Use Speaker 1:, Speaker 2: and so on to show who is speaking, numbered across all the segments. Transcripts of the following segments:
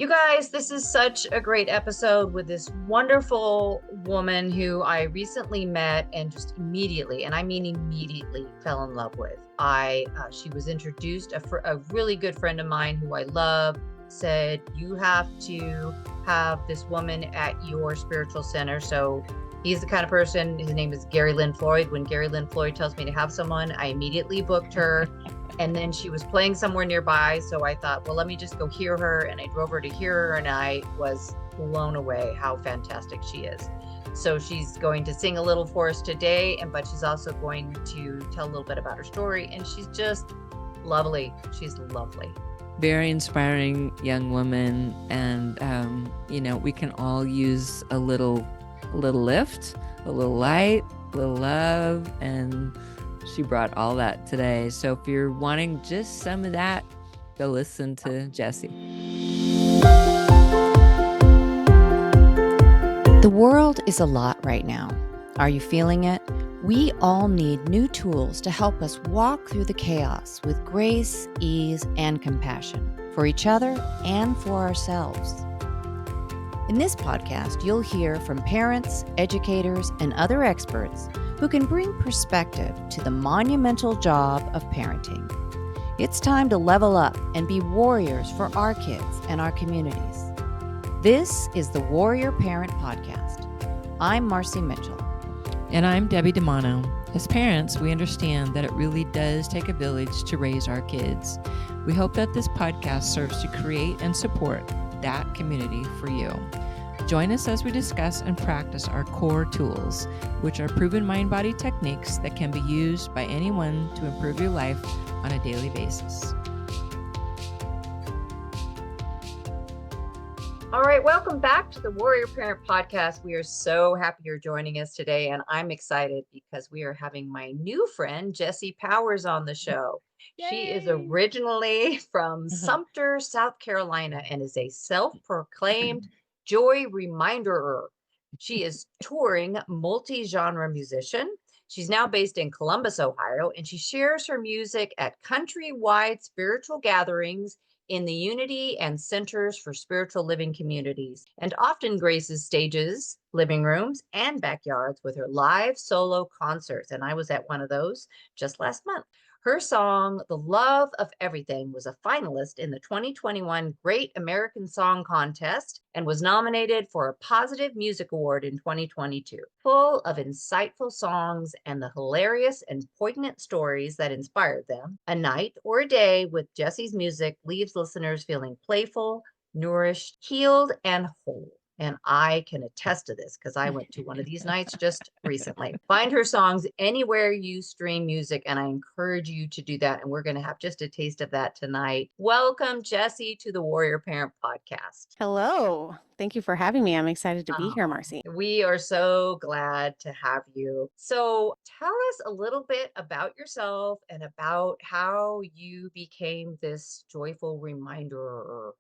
Speaker 1: You guys, this is such a great episode with this wonderful woman who I recently met and just immediately, and I mean immediately, fell in love with. She was introduced, a really good friend of mine who I love said, you have to have this woman at your spiritual center. So he's the kind of person, his name is Gary Lynn Floyd. When Gary Lynn Floyd tells me to have someone, I immediately booked her. And then she was playing somewhere nearby. So I thought, well, let me just go hear her. And I drove her to hear her. And I was blown away how fantastic she is. So she's going to sing a little for us today. But she's also going to tell a little bit about her story. And she's just lovely. She's lovely.
Speaker 2: Very inspiring young woman. And, we can all use a little lift, a little light, a little love. And she brought all that today. So if you're wanting just some of that, go listen to Jessie.
Speaker 3: The world is a lot right now. Are you feeling it? We all need new tools to help us walk through the chaos with grace, ease, and compassion for each other and for ourselves. In this podcast, you'll hear from parents, educators, and other experts who can bring perspective to the monumental job of parenting. It's time to level up and be warriors for our kids and our communities. This is the Warrior Parent Podcast. I'm Marci Mitchell.
Speaker 2: And I'm Debbie DeMano. As parents, we understand that it really does take a village to raise our kids. We hope that this podcast serves to create and support that community for you. Join us as we discuss and practice our core tools, which are proven mind-body techniques that can be used by anyone to improve your life on a daily basis.
Speaker 1: All right, welcome back to the Warrior Parent Podcast. We are so happy you're joining us today, and I'm excited because we are having my new friend, Jessie Powers, on the show. Yay! She is originally from Sumter, South Carolina, and is a self-proclaimed joy reminderer. She is touring multi-genre musician. She's now based in Columbus, Ohio, and she shares her music at countrywide spiritual gatherings in the Unity and Centers for Spiritual Living communities, and often graces stages, living rooms, and backyards with her live solo concerts. And I was at one of those just last month. Her song, The Love of Everything, was a finalist in the 2021 Great American Song Contest and was nominated for a Positive Music Award in 2022. Full of insightful songs and the hilarious and poignant stories that inspired them, a night or a day with Jessie's music leaves listeners feeling playful, nourished, healed, and whole. And I can attest to this because I went to one of these nights just recently. Find her songs anywhere you stream music, and I encourage you to do that. And we're going to have just a taste of that tonight. Welcome, Jessie, to the Warrior Parent Podcast.
Speaker 4: Hello. Thank you for having me. I'm excited to be here, Marci.
Speaker 1: We are so glad to have you. So tell us a little bit about yourself and about how you became this joyful reminder.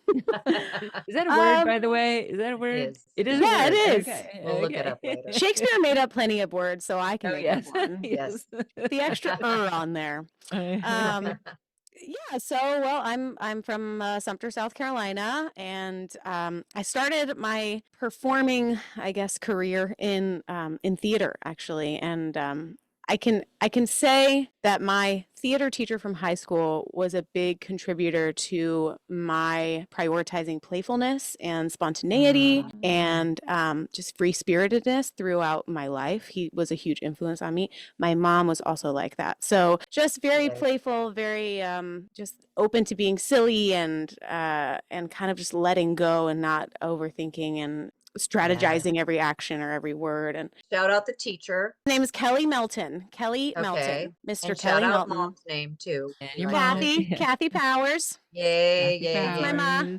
Speaker 2: Is that a word, by the way? Is that a word?
Speaker 1: It is.
Speaker 4: Yeah, it is.
Speaker 1: Okay. We'll look it up later.
Speaker 4: Shakespeare made up plenty of words, so I can make up one.
Speaker 1: Yes.
Speaker 4: The extra on there. I'm from Sumter, South Carolina, and I started my performing, career in theater, actually, and I can say that my theater teacher from high school was a big contributor to my prioritizing playfulness and spontaneity and just free-spiritedness throughout my life. He was a huge influence on me. My mom was also like that. So just very playful, very just open to being silly and kind of just letting go and not overthinking and strategizing every action or every word. And
Speaker 1: shout out the teacher.
Speaker 4: His name is Kelly Melton. Melton. Mr.
Speaker 1: And
Speaker 4: Kelly
Speaker 1: shout out
Speaker 4: Melton.
Speaker 1: Mom's name too.
Speaker 4: Kathy Powers.
Speaker 1: Yay.
Speaker 4: That's my mom.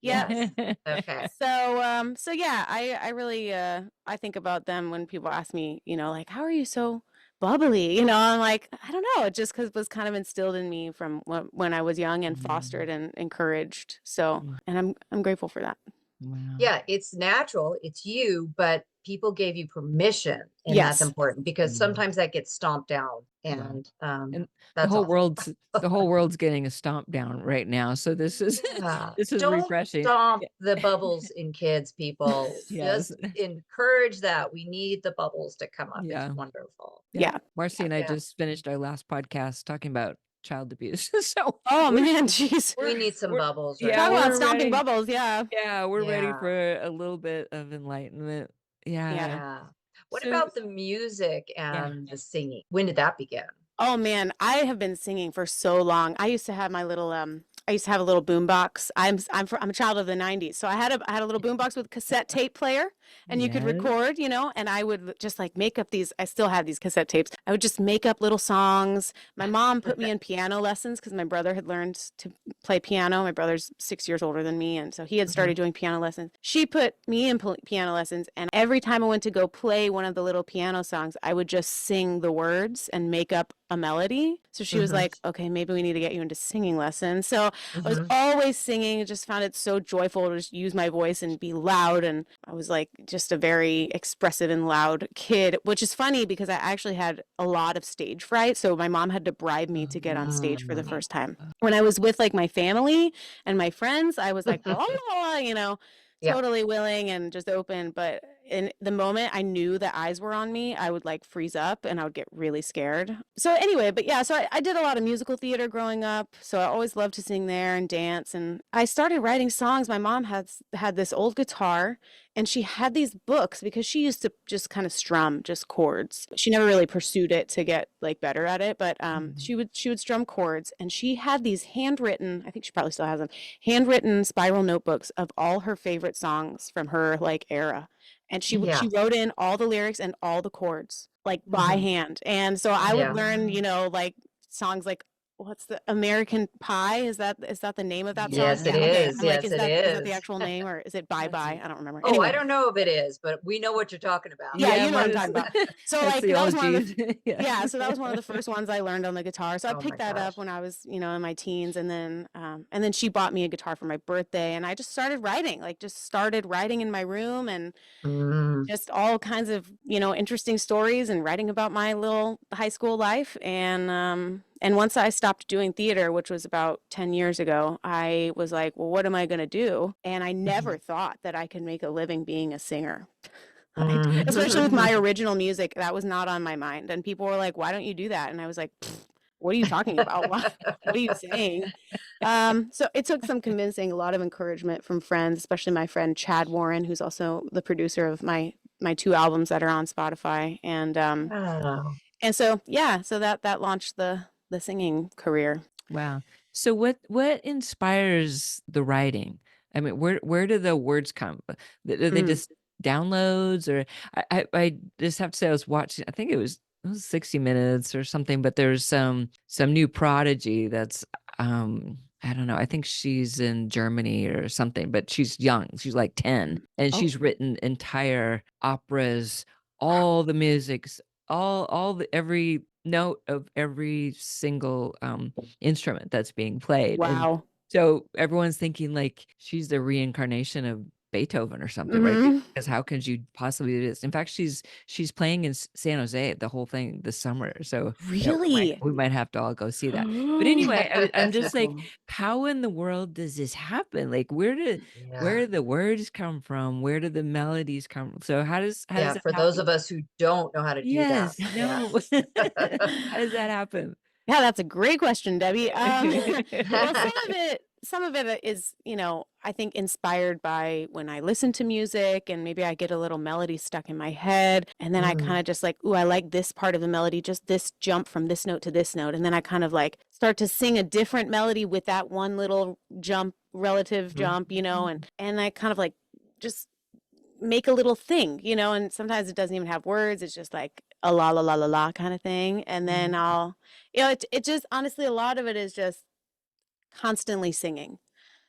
Speaker 4: Yes.
Speaker 1: Okay.
Speaker 4: So I really I think about them when people ask me, like, how are you so bubbly? I'm like, I don't know. It just was kind of instilled in me from when I was young and fostered and encouraged. So, and I'm grateful for that.
Speaker 1: Wow. Yeah, it's natural. It's you, but people gave you permission. And that's important because sometimes that gets stomped down. And
Speaker 2: And
Speaker 1: that's awesome.
Speaker 2: the whole world's getting a stomp down right now. So this is
Speaker 1: Yeah.
Speaker 2: this is
Speaker 1: Don't
Speaker 2: refreshing.
Speaker 1: stomp the bubbles in kids, people.
Speaker 2: Yes.
Speaker 1: Just encourage that. We need the bubbles to come up. It's
Speaker 2: Yeah.
Speaker 1: wonderful.
Speaker 4: Yeah.
Speaker 2: Marci and I
Speaker 1: Yeah.
Speaker 2: just finished our last podcast talking about child abuse. So
Speaker 4: Oh man, jeez.
Speaker 1: We need some
Speaker 2: we're-
Speaker 1: bubbles.
Speaker 2: yeah,
Speaker 4: Talk
Speaker 1: Right?
Speaker 4: about
Speaker 2: we're
Speaker 4: stomping
Speaker 2: ready.
Speaker 4: bubbles. Yeah.
Speaker 2: Yeah, we're ready
Speaker 1: Yeah.
Speaker 2: for a little bit of enlightenment. Yeah.
Speaker 1: Yeah. What
Speaker 2: So-
Speaker 1: about the music and the singing? When did that begin?
Speaker 4: Oh man, I have been singing for so long. I used to have my little I used to have a little boombox. I'm a child of the 90s. So I had a little boombox with a cassette tape player, and you could
Speaker 2: Yes.
Speaker 4: record, you know, and I would just like make up these. I still have these cassette tapes. I would just make up little songs. My mom put me in piano lessons because my brother had learned to play piano. My brother's 6 years older than me, and so he had started doing piano lessons. She put me in piano lessons, and every time I went to go play one of the little piano songs, I would just sing the words and make up a melody. So she was like, okay, maybe we need to get you into singing lessons. So I was always singing, just found it so joyful to just use my voice and be loud. And I was like just a very expressive and loud kid, which is funny because I actually had a lot of stage fright. So my mom had to bribe me to get on stage for the first time. When I was with like my family and my friends, I was like, oh, you know, totally willing and just open. But in the moment I knew that eyes were on me, I would like freeze up and I would get really scared. So anyway, but yeah, so I did a lot of musical theater growing up. So I always loved to sing there and dance. And I started writing songs. My mom had this old guitar, and she had these books because she used to just kind of strum just chords. She never really pursued it to get like better at it, but she would strum chords, and she had these handwritten, I think she probably still has them, handwritten spiral notebooks of all her favorite songs from her like era. And she wrote in all the lyrics and all the chords like by hand. And so I would learn, you know, like songs like, what's the American Pie? Is that the name of that song?
Speaker 1: Yes, it
Speaker 4: Okay.
Speaker 1: is.
Speaker 4: I'm like,
Speaker 1: Yes,
Speaker 4: is
Speaker 1: it
Speaker 4: that the
Speaker 1: is.
Speaker 4: actual name, or is it Bye Bye? I don't remember.
Speaker 1: Oh,
Speaker 4: Anyway.
Speaker 1: I don't know if it is, but we know what you're talking about.
Speaker 4: Yeah, you know what I'm talking about. So like that was one of the
Speaker 2: yeah.
Speaker 4: so that was one of the first ones I learned on the guitar. So I picked that up when I was, you know, in my teens, and then she bought me a guitar for my birthday, and I just started writing in my room, and just all kinds of, you know, interesting stories and writing about my little high school life. And once I stopped doing theater, which was about 10 years ago, I was like, well, what am I going to do? And I never thought that I could make a living being a singer. Especially with my original music, that was not on my mind. And people were like, why don't you do that? And I was like, what are you talking about? What are you saying? So it took some convincing, a lot of encouragement from friends, especially my friend Chad Warren, who's also the producer of my 2 albums that are on Spotify. And so, yeah, so that launched the singing career.
Speaker 2: Wow. So what inspires the writing? I mean, where do the words come? Are they just downloads? Or I just have to say I was watching, I think it was 60 Minutes or something, but there's some new prodigy that's I don't know, I think she's in Germany or something, but she's young. She's like 10, and she's written entire operas, all the musics, all the every note of every single instrument that's being played.
Speaker 4: Wow.
Speaker 2: And so everyone's thinking like she's the reincarnation of Beethoven or something, right? Because how could you possibly do this? In fact, she's playing in San Jose the whole thing this summer. So
Speaker 4: really,
Speaker 2: we might have to all go see that. But anyway, I'm just like, how in the world does this happen? Like, where do the words come from? Where do the melodies come from? So how does that
Speaker 1: for
Speaker 2: happen?
Speaker 1: those of us who don't know how to do that?
Speaker 2: No. How does that happen?
Speaker 4: Yeah, that's a great question, Debbie. Well, some of it is, you know, I think inspired by when I listen to music, and maybe I get a little melody stuck in my head, and then I kind of just like, ooh, I like this part of the melody, just this jump from this note to this note, and then I kind of like start to sing a different melody with that one little relative jump, you know, and I kind of like just make a little thing, you know, and sometimes it doesn't even have words. It's just like a la la la la la kind of thing. And then I'll, you know, it just honestly, a lot of it is just constantly singing.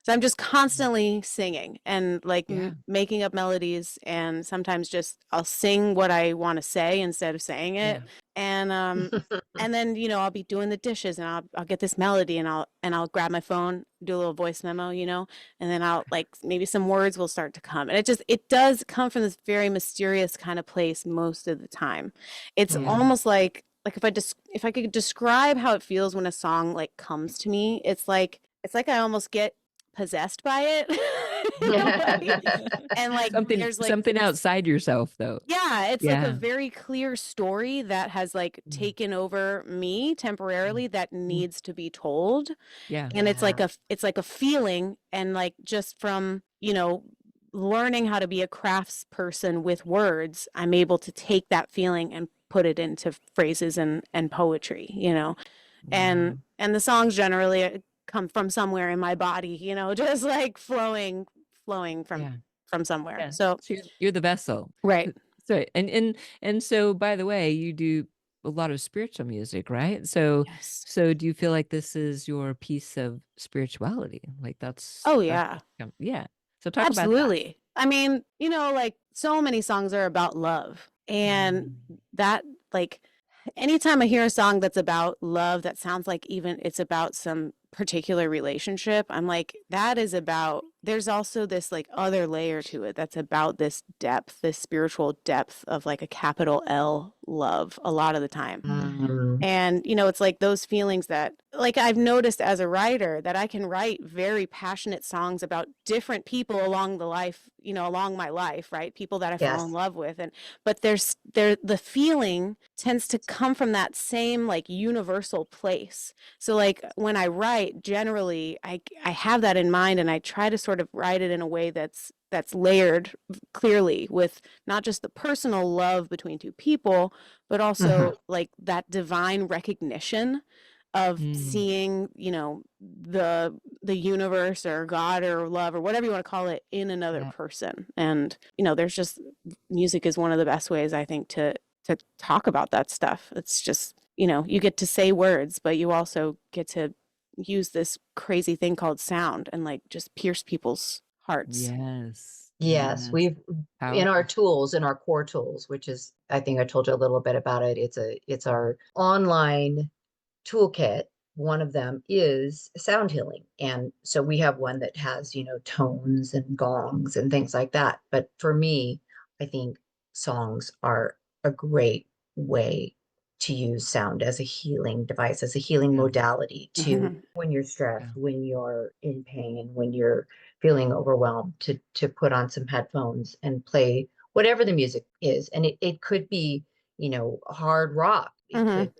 Speaker 4: So I'm just constantly singing and like making up melodies, and sometimes just I'll sing what I want to say instead of saying it. And and then, you know, I'll be doing the dishes, and I'll get this melody, and I'll grab my phone, do a little voice memo, you know, and then I'll like maybe some words will start to come. And it does come from this very mysterious kind of place most of the time. It's almost like like if I could describe how it feels when a song like comes to me, it's like I almost get possessed by it in a way. And like there's like
Speaker 2: something
Speaker 4: this,
Speaker 2: outside yourself though.
Speaker 4: yeah, it's like a
Speaker 2: Yeah.
Speaker 4: very clear story that has like taken over me temporarily that needs to be told.
Speaker 2: Yeah.
Speaker 4: And it's like a feeling, and like just from, learning how to be a crafts person with words, I'm able to take that feeling and put it into phrases and poetry,
Speaker 2: Wow.
Speaker 4: and the songs generally come from somewhere in my body, just like flowing from
Speaker 2: Yeah.
Speaker 4: somewhere.
Speaker 2: Yeah.
Speaker 4: So
Speaker 2: So you're the vessel.
Speaker 4: right.
Speaker 2: So and so by the way, you do a lot of spiritual music, right? So
Speaker 4: Yes.
Speaker 2: do you feel like this is your piece of spirituality? Like
Speaker 4: Oh yeah.
Speaker 2: yeah. So talk about that.
Speaker 4: Absolutely. I mean, like so many songs are about love. And that, like, anytime I hear a song that's about love that sounds like even it's about some particular relationship, I'm like, there's also this like other layer to it that's about this depth, this spiritual depth of like a capital L love a lot of the time.
Speaker 1: Mm.
Speaker 4: And, it's like those feelings that, like, I've noticed as a writer that I can write very passionate songs about different people along my life, right? People that I fall in
Speaker 1: Yes.
Speaker 4: love with. But the feeling tends to come from that same like universal place. So like when I write, generally I have that in mind, and I try to sort of write it in a way that's layered clearly with not just the personal love between two people, but also like that divine recognition of seeing, the universe or God or love or whatever you want to call it in another person. And, there's just, music is one of the best ways, I think, to talk about that stuff. It's just, you get to say words, but you also get to use this crazy thing called sound and like just pierce people's hearts.
Speaker 1: Yes, we've in our tools, in our core tools, which is, I think I told you a little bit about it. It's our online toolkit. One of them is sound healing. And so we have one that has, tones and gongs and things like that. But for me, I think songs are a great way to use sound as a healing device, as a healing modality to when you're stressed, when you're in pain, when you're feeling overwhelmed, to put on some headphones and play whatever the music is. And it could be, hard rock. It could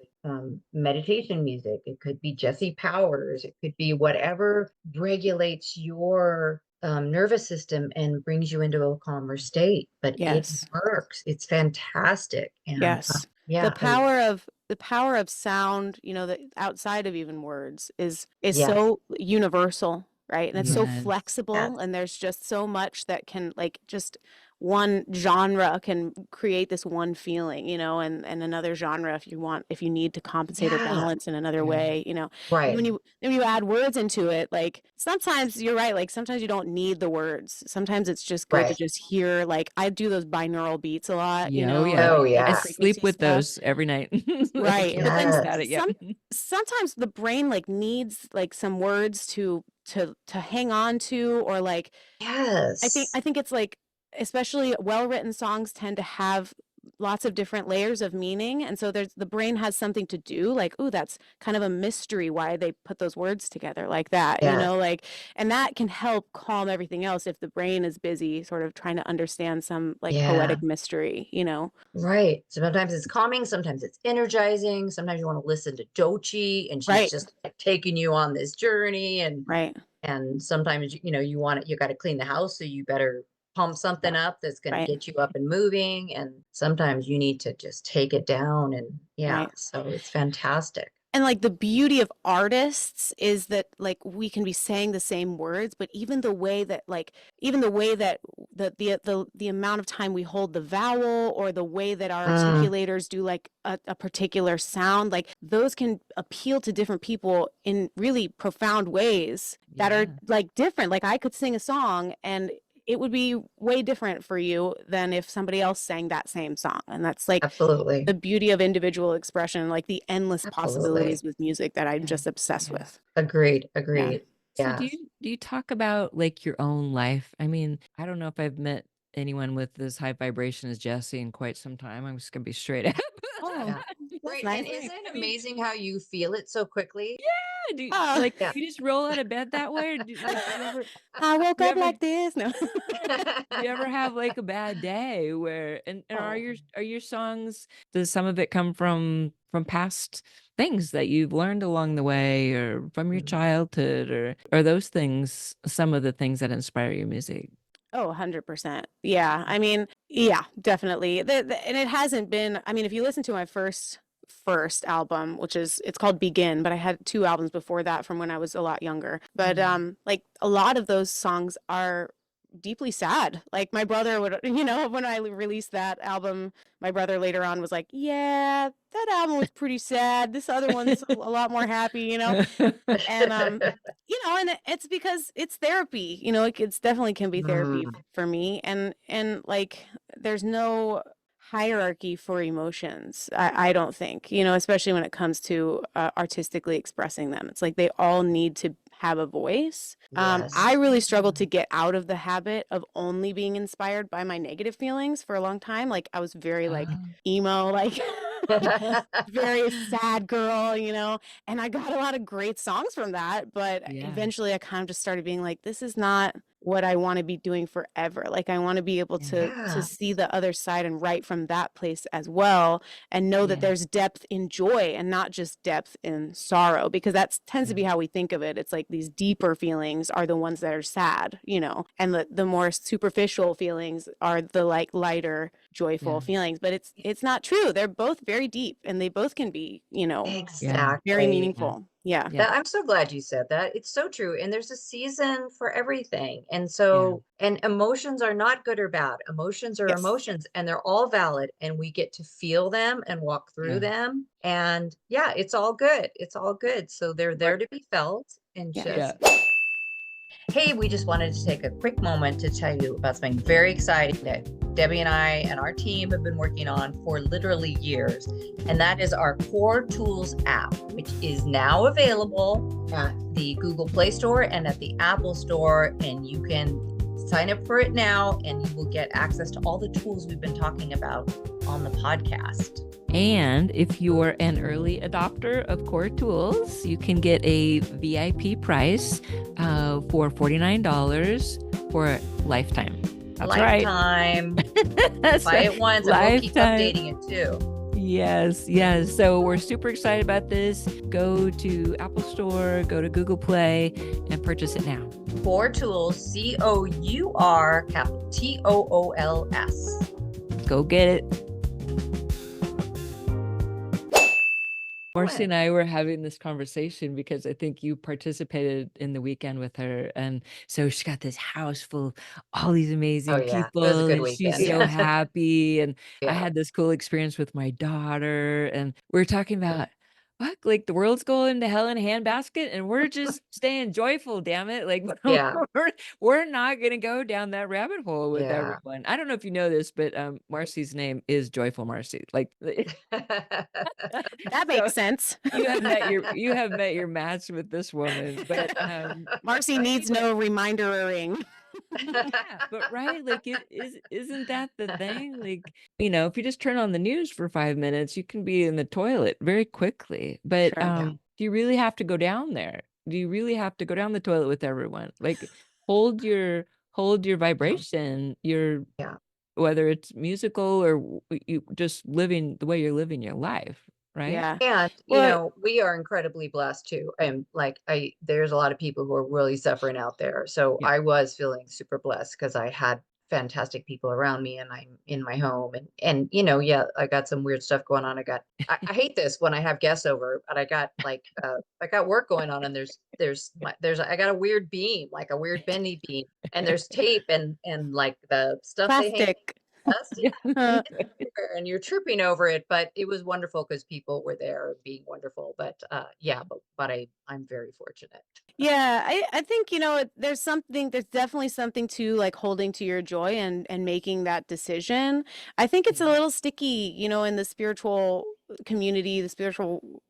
Speaker 1: meditation music. It could be Jesse Powers. It could be whatever regulates your nervous system and brings you into a calmer state. But it works. It's fantastic. And
Speaker 4: the power of sound, that outside of even words is so universal, right? And it's so flexible, and there's just so much that can, like, just one genre can create this one feeling, and another genre, if you need to compensate or balance in another way,
Speaker 1: Right.
Speaker 4: when you add words into it, like sometimes you're right, like sometimes you don't need the words. Sometimes it's just good to just hear, like I do those binaural beats a lot,
Speaker 1: Oh, yeah.
Speaker 2: I sleep with those every night.
Speaker 4: Right. But then
Speaker 2: Yes.
Speaker 4: sometimes the brain like needs like some words to hang on to, or like I think it's like, especially well-written songs tend to have lots of different layers of meaning, and so the brain has something to do, like, ooh, that's kind of a mystery why they put those words together like that, like, and that can help calm everything else if the brain is busy sort of trying to understand some like poetic mystery,
Speaker 1: Right. Sometimes it's calming, sometimes it's energizing, sometimes you want to listen to Dochi and she's just like taking you on this journey, and sometimes you got to clean the house, so you better pump something up that's going to get you up and moving, and sometimes you need to just take it down, and so it's fantastic.
Speaker 4: And like the beauty of artists is that like we can be saying the same words, but even the way that the amount of time we hold the vowel, or the way that our articulators do like a particular sound, like those can appeal to different people in really profound ways that are like different. Like I could sing a song and it would be way different for you than if somebody else sang that same song. And that's like
Speaker 1: absolutely
Speaker 4: the beauty of individual expression, like the endless possibilities with music that I'm just obsessed with.
Speaker 1: Agreed.
Speaker 2: So do you talk about like your own life? I mean, I don't know if I've met anyone with this high vibration as Jesse in quite some time. I'm just gonna be straight up.
Speaker 4: Oh,
Speaker 1: Yeah.
Speaker 4: that's
Speaker 1: Right.
Speaker 4: nice.
Speaker 1: And isn't it
Speaker 2: I mean,
Speaker 1: amazing how you feel it so quickly?
Speaker 2: yeah,
Speaker 4: Oh,
Speaker 2: like
Speaker 1: Yeah.
Speaker 2: you just roll out of bed that way, or
Speaker 4: I woke
Speaker 2: do you
Speaker 4: up
Speaker 2: ever
Speaker 4: like this. No.
Speaker 2: do you ever have like a bad day where and
Speaker 1: Oh.
Speaker 2: are your songs, does some of it come from past things that you've learned along the way or from your
Speaker 1: Mhm.
Speaker 2: childhood, or are those things some of the things that inspire your music?
Speaker 4: Oh, 100%. Yeah. I mean, yeah, definitely. And it hasn't been, I mean, if you listen to my first album, which is it's called Begin, but I had two albums before that from when I was a lot younger. But
Speaker 1: Mhm.
Speaker 4: like a lot of those songs are deeply sad. Like my brother would, when I released that album, my brother later on was like, "Yeah, that album was pretty sad. This other one's a lot more happy." And and it's because it's therapy. It's definitely can be therapy
Speaker 1: Mm.
Speaker 4: for me. And like there's no hierarchy for emotions. I don't think, especially when it comes to artistically expressing them. It's like they all need to have a voice. I
Speaker 1: Yes.
Speaker 4: really struggled to get out of the habit of only being inspired by my negative feelings for a long time. Like I was very like
Speaker 2: Oh,
Speaker 4: emo, like very sad girl. And I got a lot of great songs from that, but
Speaker 2: yeah,
Speaker 4: eventually I kind of just started being like, this is not what I want to be doing forever. Like I want to be able
Speaker 2: yeah,
Speaker 4: to
Speaker 1: Yeah.
Speaker 4: see the other side and write from that place as well, and know that
Speaker 2: yeah,
Speaker 4: there's depth in joy and not just depth in sorrow, because that tends to
Speaker 2: yeah,
Speaker 4: be how we think of it. It's like these deeper feelings are the ones that are sad, and the more superficial feelings are the like lighter
Speaker 2: yeah,
Speaker 4: joyful feelings, but it's not true. They're both very deep and they both can be,
Speaker 2: yeah,
Speaker 4: very
Speaker 1: Exactly.
Speaker 2: yeah,
Speaker 4: meaningful. Yeah.
Speaker 2: yeah,
Speaker 1: That I'm so glad you said that. It's so true. And there's a season for everything. And
Speaker 2: yeah,
Speaker 1: so, and emotions are not good or bad. Emotions are
Speaker 4: Yes.
Speaker 1: emotions and they're all valid and we get to feel them and walk through
Speaker 2: yeah,
Speaker 1: them. And yeah, it's all good. It's all good. So they're
Speaker 4: Right.
Speaker 1: there to be felt and
Speaker 4: Yeah.
Speaker 2: yeah.
Speaker 1: just, hey, we just wanted to take a quick moment to tell you about something very exciting that Debbie and I and our team have been working on for literally years. And that is our Core Tools app, which is now available at the Google Play Store and at the Apple Store. And you can sign up for it now and you will get access to all the tools we've been talking about on the podcast.
Speaker 2: And if you're an early adopter of Core Tools, you can get a VIP price for $49 for a lifetime. That's
Speaker 1: Lifetime.
Speaker 2: right.
Speaker 1: Buy it once and we'll keep
Speaker 2: Lifetime.
Speaker 1: updating it too.
Speaker 2: Yes, yes. So we're super excited about this. Go to Apple Store, go to Google Play, and purchase it now.
Speaker 1: Core Tools, COUR, capital TOOLS.
Speaker 2: Go get it. Marci and I were having this conversation because I think you participated in the weekend with her. And so she got this house full of all these
Speaker 1: Oh
Speaker 2: amazing
Speaker 1: yeah, it was a
Speaker 2: people
Speaker 1: good
Speaker 2: and she's
Speaker 1: weekend.
Speaker 2: so happy. And I
Speaker 1: Yeah,
Speaker 2: had this cool experience with my daughter and we were talking about what, like the world's going to hell in a handbasket and we're just staying joyful, damn it. Like
Speaker 1: yeah,
Speaker 2: we're not going to go down that rabbit hole with
Speaker 1: yeah.
Speaker 2: everyone. I don't know if you know this, but Marci's name is Joyful Marci. Like
Speaker 4: That
Speaker 2: so
Speaker 4: makes sense.
Speaker 2: you have met your match with this woman, but
Speaker 4: Marci needs no remindering.
Speaker 2: yeah, but right, like isn't that the thing? Like, if you just turn on the news for 5 minutes, you can be in the toilet very quickly. But
Speaker 4: Sure.
Speaker 1: Yeah,
Speaker 2: do you really have to go down there? Do you really have to go down the toilet with everyone? Like hold your vibration, your
Speaker 1: yeah.
Speaker 2: whether it's musical or you just living the way you're living your life, right?
Speaker 4: Yeah.
Speaker 1: And
Speaker 4: Well,
Speaker 1: we are incredibly blessed too. And like there's a lot of people who are really suffering out there. So
Speaker 2: Yeah.
Speaker 1: I was feeling super blessed because I had fantastic people around me and I'm in my home and yeah, I got some weird stuff going on. I hate this when I have guests over, but I got like I got work going on and I got a weird beam, like a weird bendy beam, and there's tape and like the stuff they hang
Speaker 4: plastic.
Speaker 1: dust
Speaker 4: Uh,
Speaker 1: everywhere and you're tripping over it, but it was wonderful because people were there being wonderful. But yeah, but I'm very fortunate.
Speaker 4: yeah, I think, there's definitely something to like holding to your joy and making that decision. I think it's a
Speaker 1: Yeah.
Speaker 4: little sticky, in the spiritual community, the spiritual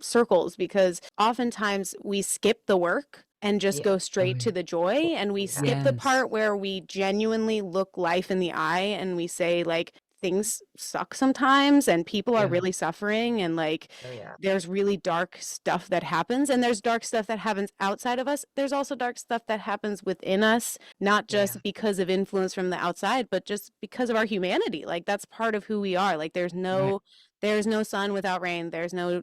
Speaker 4: circles, because oftentimes we skip the work and just go
Speaker 1: Yeah.
Speaker 4: straight to the joy. And we skip the
Speaker 2: Yes.
Speaker 4: part where we genuinely look life in the eye and we say, like, things suck sometimes and people are
Speaker 1: Yeah.
Speaker 4: really suffering and like
Speaker 1: Oh, yeah.
Speaker 4: there's really dark stuff that happens and there's dark stuff that happens outside of us. There's also dark stuff that happens within us, not
Speaker 1: Yeah.
Speaker 4: just because of influence from the outside, but just because of our humanity. Like that's part of who we are. Like
Speaker 2: Right.
Speaker 4: there's no sun without rain. There's no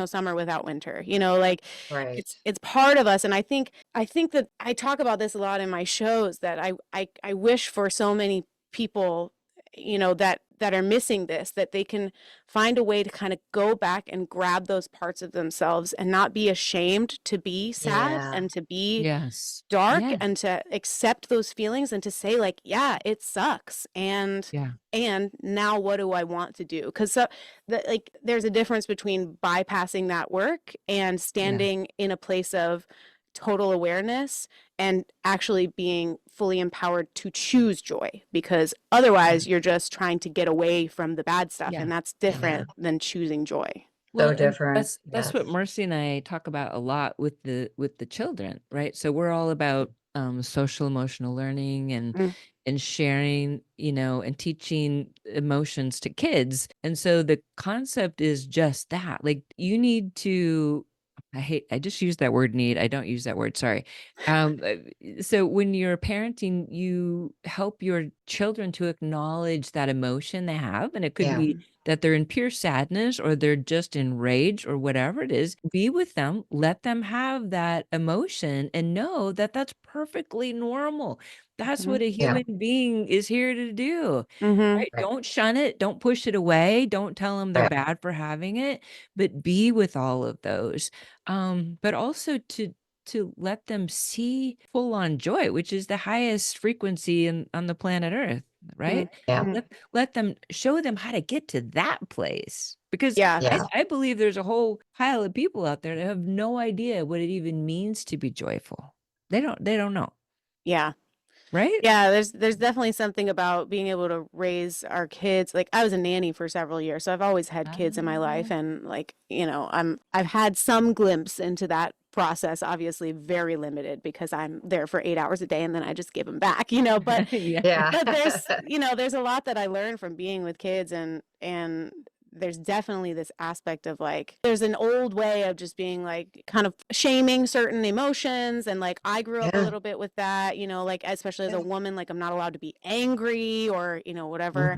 Speaker 4: summer without winter. You know, like
Speaker 1: Right.
Speaker 4: it's part of us. And I think that I talk about this a lot in my shows that I wish for so many people, you know, that are missing this, that they can find a way to kind of go back and grab those parts of themselves and not be ashamed to be sad
Speaker 1: Yeah.
Speaker 4: and to be
Speaker 2: Yes.
Speaker 4: dark
Speaker 2: Yeah.
Speaker 4: and to accept those feelings and to say like, yeah, it sucks.
Speaker 2: Yeah.
Speaker 4: And now what do I want to do? Because like there's a difference between bypassing that work and
Speaker 2: Yeah.
Speaker 4: standing in a place of total awareness and actually being fully empowered to choose joy, because otherwise you're just trying to get away from the bad stuff,
Speaker 2: Yeah.
Speaker 4: and that's
Speaker 1: Yeah.
Speaker 4: different than choosing joy.
Speaker 2: Well,
Speaker 1: So
Speaker 2: and
Speaker 1: different.
Speaker 2: that's what
Speaker 1: Yes.
Speaker 2: Marci and I talk about a lot with the children, right? So we're all about social emotional learning
Speaker 4: Mm,
Speaker 2: and sharing, you know, and teaching emotions to kids. And so the concept is just that. Like you need to I just use that word need. I don't use that word, sorry. So when you're parenting, you help your children to acknowledge that emotion they have, and it could
Speaker 1: Yeah.
Speaker 2: be that they're in pure sadness or they're just enraged or whatever it is. Be with them, let them have that emotion and know that that's perfectly normal. That's
Speaker 4: mhm,
Speaker 2: what a
Speaker 1: Yeah.
Speaker 2: human being is here to do.
Speaker 4: mhm,
Speaker 2: Right?
Speaker 1: Right.
Speaker 2: Don't shun it, don't push it away, don't tell them they're
Speaker 1: Right.
Speaker 2: bad for having it, but be with all of those. But also to let them see full on joy, which is the highest frequency on the planet Earth,
Speaker 4: mm,
Speaker 2: right?
Speaker 1: Yeah.
Speaker 4: mm.
Speaker 2: Let them show them how to get to that place, because
Speaker 4: Yeah,
Speaker 1: Yeah.
Speaker 2: I believe there's a whole pile of people out there that have no idea what it even means to be joyful. They don't know,
Speaker 4: yeah.
Speaker 2: right?
Speaker 4: Yeah, there's definitely something about being able to raise our kids. Like I was a nanny for several years, so I've always had kids in my
Speaker 2: Ah,
Speaker 4: life, and like, you know, I've had some glimpse into that process, obviously very limited because I'm there for 8 hours a day and then I just give them back, you know,
Speaker 2: yeah.
Speaker 1: Yeah.
Speaker 4: but there's, you know, there's a lot that I learned from being with kids, and there's definitely this aspect of like there's an old way of just being like kind of shaming certain emotions, and like I grew up a
Speaker 1: Yeah.
Speaker 4: little bit with that, you know, like especially as a
Speaker 1: Yeah.
Speaker 4: woman, like I'm not allowed to be angry or, you know, whatever.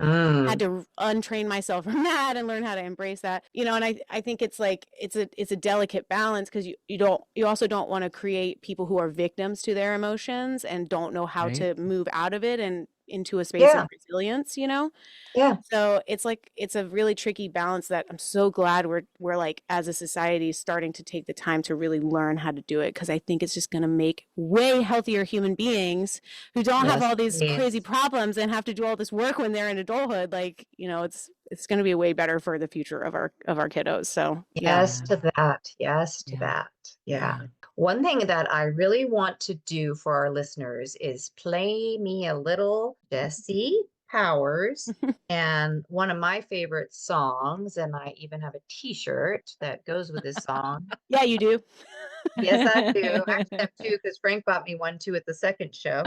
Speaker 4: Had
Speaker 1: Mhm.
Speaker 4: to untrain myself from that and learn how to embrace that, you know. And I think it's like it's a delicate balance, because you also don't want to create people who are victims to their emotions and don't know how
Speaker 2: Right.
Speaker 4: to move out of it and into a space of
Speaker 1: Yeah.
Speaker 4: resilience, you know.
Speaker 1: Yeah.
Speaker 4: So it's like it's a really tricky balance that I'm so glad we're like as a society starting to take the time to really learn how to do it, because I think it's just going to make way healthier human beings who don't have
Speaker 1: Yes,
Speaker 4: all these crazy
Speaker 1: please.
Speaker 4: problems and have to do all this work when they're in adulthood. Like, you know, it's going to be way better for the future of our kiddos. So, yeah.
Speaker 1: Yes
Speaker 2: Yeah.
Speaker 1: to that. Yes to
Speaker 2: Yeah.
Speaker 1: that. Yeah.
Speaker 2: Yeah.
Speaker 1: One thing that I really want to do for our listeners is play me a little Jesse Powers, and one of my favorite songs, and I even have a t-shirt that goes with this song.
Speaker 4: Yeah, you do.
Speaker 1: Yes, I do. I actually have two because Frank bought me one too at the second show.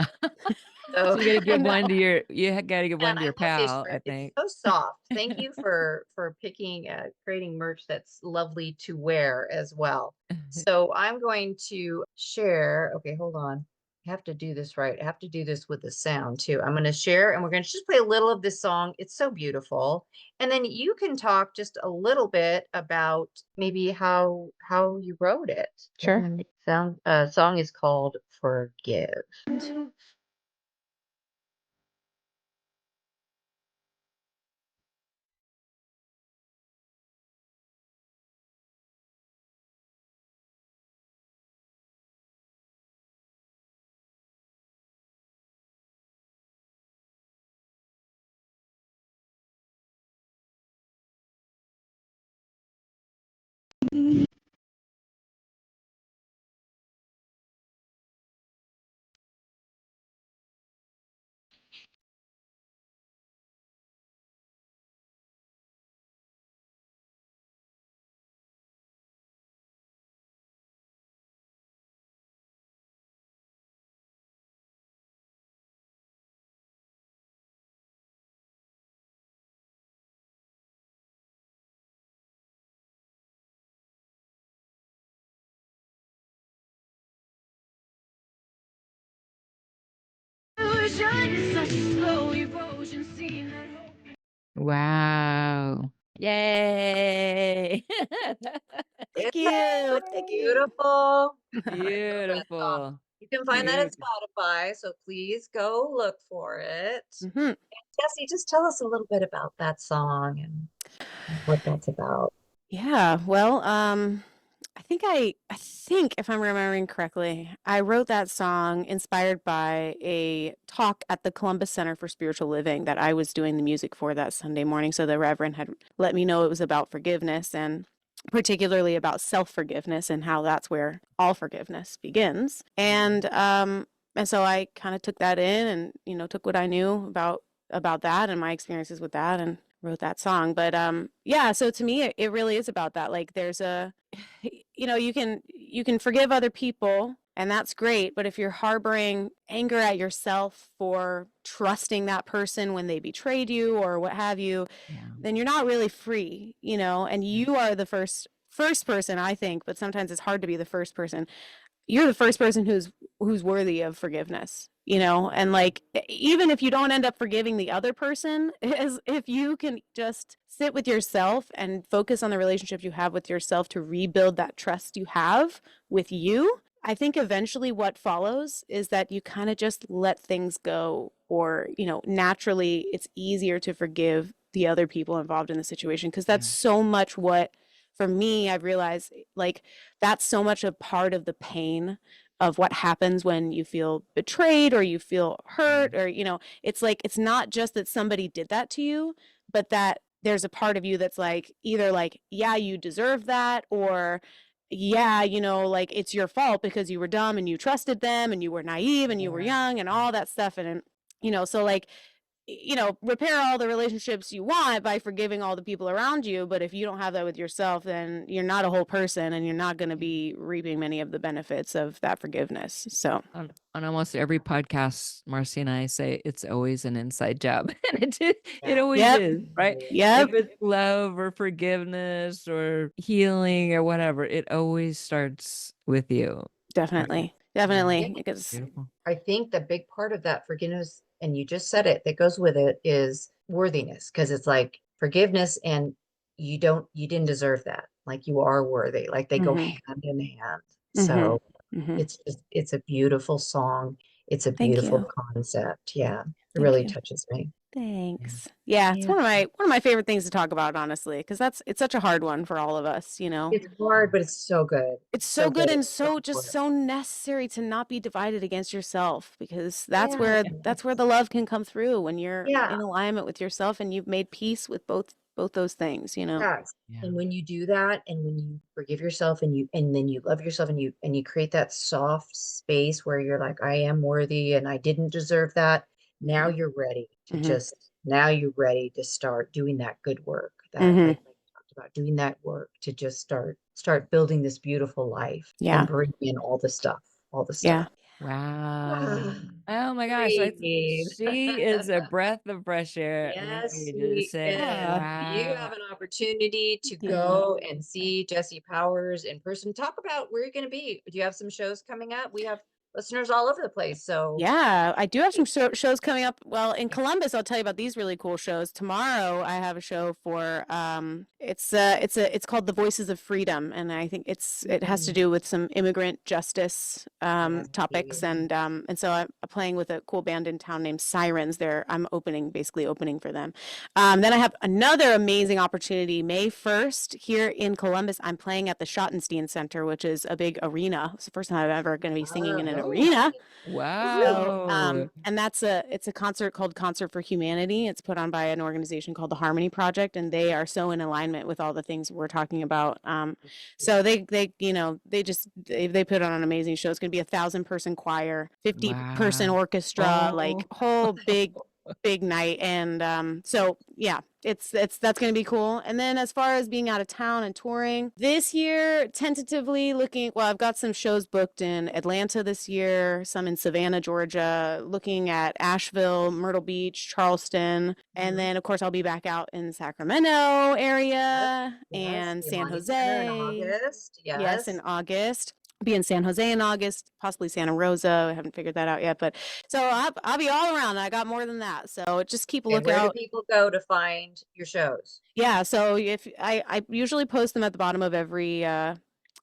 Speaker 1: So
Speaker 2: So you gotta
Speaker 4: I
Speaker 2: give
Speaker 4: know.
Speaker 2: one to your gotta give one
Speaker 1: and
Speaker 2: to
Speaker 1: I
Speaker 2: your
Speaker 1: love this
Speaker 2: pal, I
Speaker 1: shirt. It's
Speaker 2: think.
Speaker 1: so soft. Thank you for picking creating merch that's lovely to wear as well. So I'm going to share. Okay, hold on. I have to do this right. I have to do this with the sound too. I'm going to share and we're going to just play a little of this song. It's so beautiful. And then you can talk just a little bit about maybe how you wrote it.
Speaker 4: Sure.
Speaker 1: And the song is called Forgive.
Speaker 2: Wow. Yay.
Speaker 4: Thank
Speaker 1: Isn't that
Speaker 4: you. Thank you.
Speaker 1: beautiful? I love that song.
Speaker 2: Beautiful.
Speaker 1: You can find that at
Speaker 2: Beautiful.
Speaker 1: Spotify, so please go look for it.
Speaker 4: Hmm.
Speaker 1: Jesse, just tell us a little bit about that song and what that's about.
Speaker 4: Yeah. Well, I think if I'm remembering correctly, I wrote that song inspired by a talk at the Columbus Center for Spiritual Living that I was doing the music for that Sunday morning. So the Reverend had let me know it was about forgiveness and particularly about self-forgiveness and how that's where all forgiveness begins. And so I kind of took that in and, took what I knew about that and my experiences with that and wrote that song. But yeah, so to me it really is about that. Like there's a you can forgive other people and that's great, but if you're harboring anger at yourself for trusting that person when they betrayed you or what have you,
Speaker 2: Yeah.
Speaker 4: then you're not really free, and you are the first person, I think, but sometimes it's hard to be the first person. You're the first person who's worthy of forgiveness, and like even if you don't end up forgiving the other person, is if you can just sit with yourself and focus on the relationship you have with yourself to rebuild that trust you have with you. I think eventually what follows is that you kind of just let things go, or naturally it's easier to forgive the other people involved in the situation, because that's so much what, for me, I've realized, like, that's so much a part of the pain of what happens when you feel betrayed or you feel hurt, or it's like it's not just that somebody did that to you, but that there's a part of you that's like either like, yeah, you deserve that, or yeah, like it's your fault because you were dumb and you trusted them and you were naive and you were young and all that stuff. And so like, repair all the relationships you want by forgiving all the people around you. But if you don't have that with yourself, then you're not a whole person and you're not going to be reaping many of the benefits of that forgiveness. So
Speaker 2: On almost every podcast, Marci and I say it's always an inside job. And it always
Speaker 4: Yep.
Speaker 2: is, right?
Speaker 4: Yep.
Speaker 2: If it's love or forgiveness or healing or whatever, it always starts with you.
Speaker 4: Definitely. Because
Speaker 2: Beautiful.
Speaker 1: I think the big part of that forgiveness, and you just said it, that goes with it is worthiness, because it's like forgiveness and you didn't deserve that. Like you are worthy, like they go hand in hand. So it's a beautiful song. It's a
Speaker 4: Thank
Speaker 1: beautiful
Speaker 4: you.
Speaker 1: concept. Yeah, it
Speaker 4: Thank
Speaker 1: really
Speaker 4: you.
Speaker 1: touches me.
Speaker 4: Thanks. Yeah, it's
Speaker 1: Yeah.
Speaker 4: one of my favorite things to talk about, honestly, because it's such a hard one for all of us,
Speaker 1: It's hard, but it's so good.
Speaker 4: It's so
Speaker 1: So
Speaker 4: good
Speaker 1: good.
Speaker 4: and
Speaker 1: It's so
Speaker 4: so just
Speaker 1: important.
Speaker 4: so necessary to not be divided against yourself, because
Speaker 1: Yeah.
Speaker 4: that's where the love can come through, when you're
Speaker 1: Yeah.
Speaker 4: in alignment with yourself and you've made peace with both those things.
Speaker 1: Yes. And when you do that, and when you forgive yourself and then you love yourself and you create that soft space where you're like, I am worthy and I didn't deserve that. Now you're ready to now you're ready to start doing that good work that like we talked about, doing that work to just start building this beautiful life
Speaker 4: Yeah.
Speaker 1: and bring in all the stuff,
Speaker 4: Yeah.
Speaker 2: Wow. Oh my gosh.
Speaker 1: Breathe.
Speaker 2: She is a breath of fresh air. Let
Speaker 1: Yes,
Speaker 2: me just
Speaker 1: we
Speaker 2: say,
Speaker 1: is. You
Speaker 2: wow.
Speaker 1: have an opportunity to
Speaker 4: Yeah.
Speaker 1: go and see Jesse Powers in person. Talk about where you're going to be. Do you have some shows coming up? We have listeners all over the place. So
Speaker 4: Yeah, I do have some shows coming up. Well, in Columbus, I'll tell you about these really cool shows. Tomorrow, I have a show for it's called The Voices of Freedom, and I think it has to do with some immigrant justice topics, and so I'm playing with a cool band in town named Sirens. I'm basically opening for them. Then I have another amazing opportunity, May 1st here in Columbus. I'm playing at the Schottenstein Center, which is a big arena. It's the first time I'm ever going to be singing in an arena.
Speaker 2: Wow.
Speaker 4: And it's a concert called Concert for Humanity. It's put on by an organization called the Harmony Project, and they are so in alignment with all the things we're talking about. So they put on an amazing show. It's going to be 1,000-person choir, 50-person orchestra, like whole big night. And so yeah, that's going to be cool. And then as far as being out of town and touring this year, tentatively I've got some shows booked in Atlanta this year, some in Savannah, Georgia, looking at Asheville, Myrtle Beach, Charleston, and then of course I'll be back out in Sacramento area and San Jose.
Speaker 1: In August.
Speaker 4: Yes,
Speaker 1: Yes.
Speaker 4: in August. be in San Jose in August, possibly Santa Rosa. I haven't figured that out yet, but so I'll be all around. I got more than that. So just keep a
Speaker 1: And where do
Speaker 4: lookout.
Speaker 1: people go to find your shows?
Speaker 4: Yeah. So if I usually post them at the bottom of every,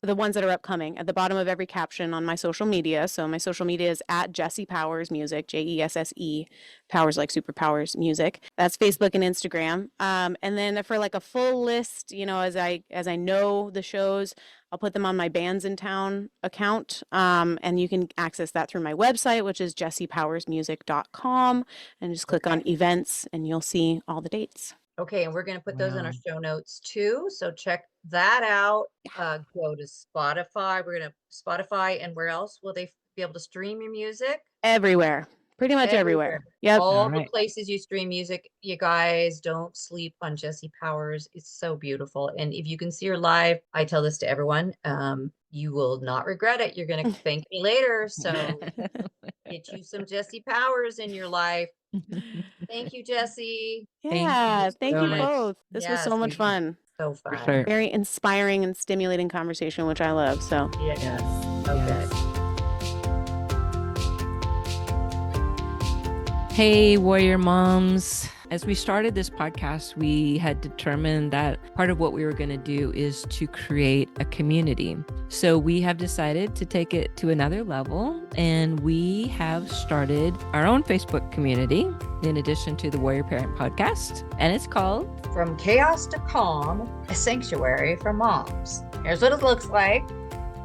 Speaker 4: the ones that are upcoming at the bottom of every caption on my social media. So my social media is at Jessie Powers Music, Jesse, Powers like superpowers music. That's Facebook and Instagram. And then for like a full list, as I know the shows, I'll put them on my Bands in Town account. And you can access that through my website, which is jessiepowersmusic.com, and just click on events and you'll see all the dates.
Speaker 1: Okay, and we're going to put those in our
Speaker 2: Wow.
Speaker 1: show notes too. So check that out. Go to Spotify. We're going to Spotify, and where else will they be able to stream your music?
Speaker 4: Everywhere. Pretty much everywhere. Yep.
Speaker 1: All
Speaker 2: All
Speaker 1: the
Speaker 2: right.
Speaker 1: places you stream music. You guys don't sleep on Jessie Powers. It's so beautiful. And if you can see her live, I tell this to everyone, you will not regret it. You're going to thank me later. So get you some Jessie Powers in your life. Thank you, Jessie.
Speaker 4: Yeah. Thank
Speaker 2: so
Speaker 4: you
Speaker 2: much.
Speaker 4: both. This was so much fun.
Speaker 1: So
Speaker 2: For
Speaker 1: fun.
Speaker 2: sure.
Speaker 4: Very inspiring and stimulating conversation, which I love. So
Speaker 1: Yes. So
Speaker 2: Yes.
Speaker 1: good.
Speaker 2: Hey, warrior moms. As we started this podcast, we had determined that part of what we were going to do is to create a community. So we have decided to take it to another level, and we have started our own Facebook community in addition to the Warrior Parent podcast, and it's called
Speaker 1: From Chaos to Calm, a sanctuary for moms. Here's what it looks like.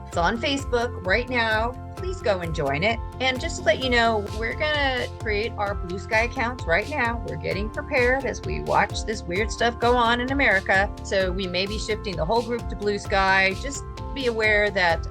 Speaker 1: It's on Facebook right now. Please go and join it. And just to let you know, we're going to create our Blue Sky accounts right now. We're getting prepared as we watch this weird stuff go on in America. So we may be shifting the whole group to Blue Sky. Just be aware that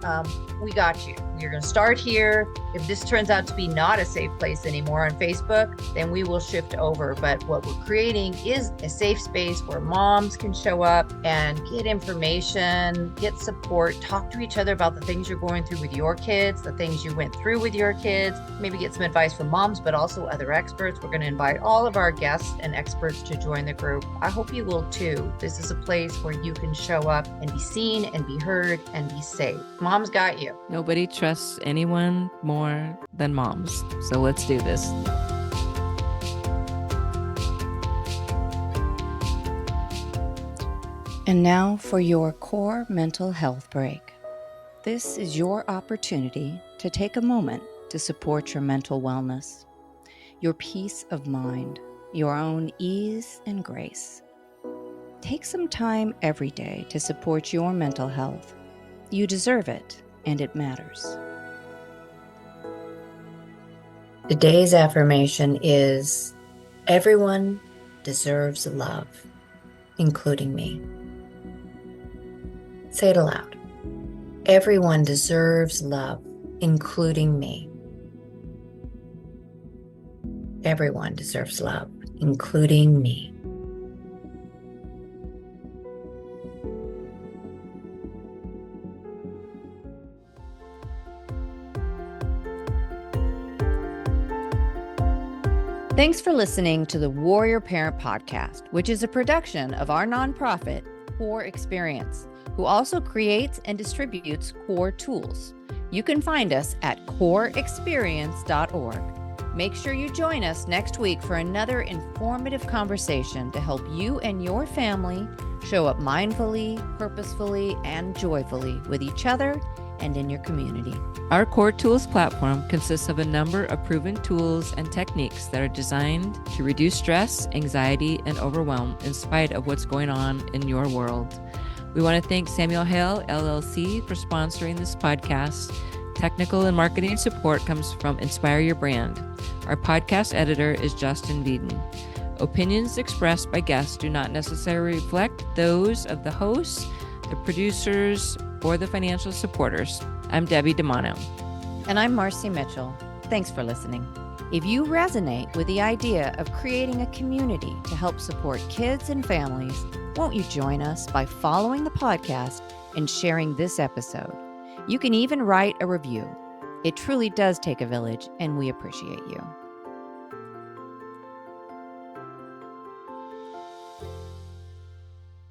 Speaker 1: we got you. You're going to start here. If this turns out to be not a safe place anymore on Facebook, then we will shift over. But what we're creating is a safe space where moms can show up and get information, get support, talk to each other about the things you're going through with your kids, the things you went through with your kids, maybe get some advice from moms, but also other experts. We're going to invite all of our guests and experts to join the group. I hope you will too. This is a place where you can show up and be seen and be heard and be safe. Mom's got you.
Speaker 2: Nobody trusts anyone more than moms. So let's do this.
Speaker 3: And now for your core mental health break. This is your opportunity to take a moment to support your mental wellness, your peace of mind, your own ease and grace. Take some time every day to support your mental health. You deserve it, and it matters. Today's affirmation is, everyone deserves love, including me. Say it aloud. Everyone deserves love, including me. Everyone deserves love, including me. Thanks for listening to the Warrior Parent Podcast, which is a production of our nonprofit, Cour Experience, who also creates and distributes Cour tools. You can find us at courexperience.org. Make sure you join us next week for another informative conversation to help you and your family show up mindfully, purposefully, and joyfully with each other and in your community.
Speaker 2: Our Cour Tools platform consists of a number of proven tools and techniques that are designed to reduce stress, anxiety, and overwhelm in spite of what's going on in your world. We want to thank Samuel Hale, LLC, for sponsoring this podcast. Technical and marketing support comes from Inspire Your Brand. Our podcast editor is Justin Beeden. Opinions expressed by guests do not necessarily reflect those of the hosts, the producers, or the financial supporters. I'm Debbie DeMano.
Speaker 3: And I'm Marci Mitchell. Thanks for listening. If you resonate with the idea of creating a community to help support kids and families, won't you join us by following the podcast and sharing this episode? You can even write a review. It truly does take a village, and we appreciate you.